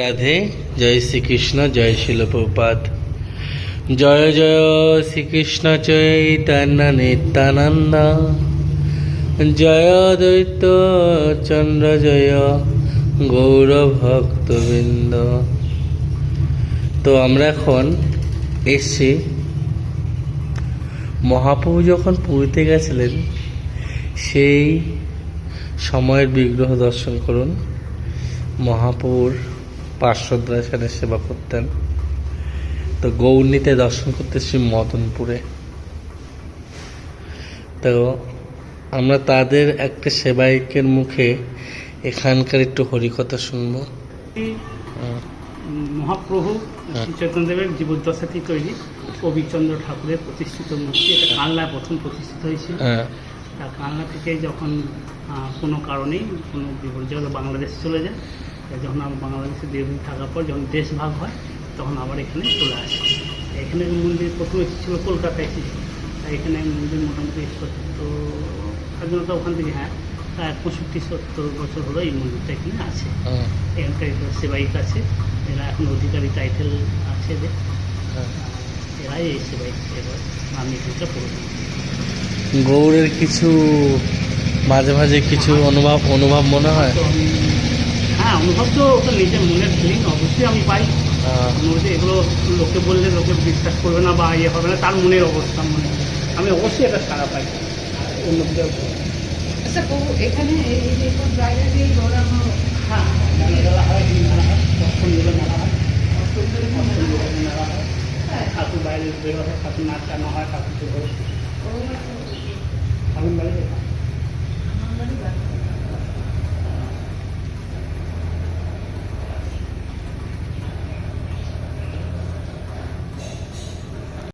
রাধে। জয় শ্রীকৃষ্ণ, জয় শিল প্রপাত। জয় জয় শ্রীকৃষ্ণ চৈতন্য নিত্যানন্দ, জয় দৈত্য চন্দ্র জয় গৌর ভক্তবৃন্দ। তো আমরা এখন এসছি, মহাপ্রভু যখন পুরীতে গেছিলেন সেই সময়ের বিগ্রহ দর্শন করুন। মহাপ্রভুর পার্শ্বদরা সেখানে সেবা করতেন। তো গৌরনীতে দর্শন করতে শ্রী মদনপুরে। তো আমরা তাদের একটা সেবায়কের মুখে এখানকার একটু হরিকথা শুনবো। মহাপ্রভু শ্রী চৈতন্যদেবের জীবদ্দশাটি তৈরি কবিচন্দ্র ঠাকুরের প্রতিষ্ঠিত মূর্তি। এটা কালনায় প্রথম প্রতিষ্ঠিত হয়েছিল। তা কালনা থেকে যখন কোনো কারণেই কোনো বিপর্যয় হলে বাংলাদেশে চলে যায়, যখন আমরা বাংলাদেশে দীর্ঘদিন থাকার পর যখন দেশ ভাগ হয় তখন আবার এখানে চলে আসে। এখানে মন্দির প্রথম এসেছিল কলকাতায় এসেছিল। তাই এখানে মন্দির মোটামুটি 70 স্বাধীনতা ওখান থেকে, হ্যাঁ প্রায় 65-70 বছর হলো এই মন্দিরটা এখানে আছে। এখানকার সেবায়িক আছে, এরা এখন অধিকারী টাইটেল আছে এদের, এরাই এই সেবায়িক। এবার আমি এখানটা পড়ব। গৌড়ের কিছু মাঝে মাঝে কিছু অনুভব মনে হয়। হ্যাঁ, অনুভব তো ওটা নিজের মনের ফিলিং অবশ্যই আমি পাই। এগুলো লোকে বললে লোকে বিশ্বাস করবে না বা ইয়ে হবে না, তার মনের অবস্থা মনে আমি অবশ্যই এটা সারা পাই। অন্যদের আচ্ছা প্রভু, এখানে এই যে সব জায়গা দিয়ে দৌড়ানো, হ্যাঁ মেলা হয়, মেলা হয়, অষ্টম মেলা হয়, ঠাকুর বাইরে বেরো হয়, ঠাকুর নাচ টানো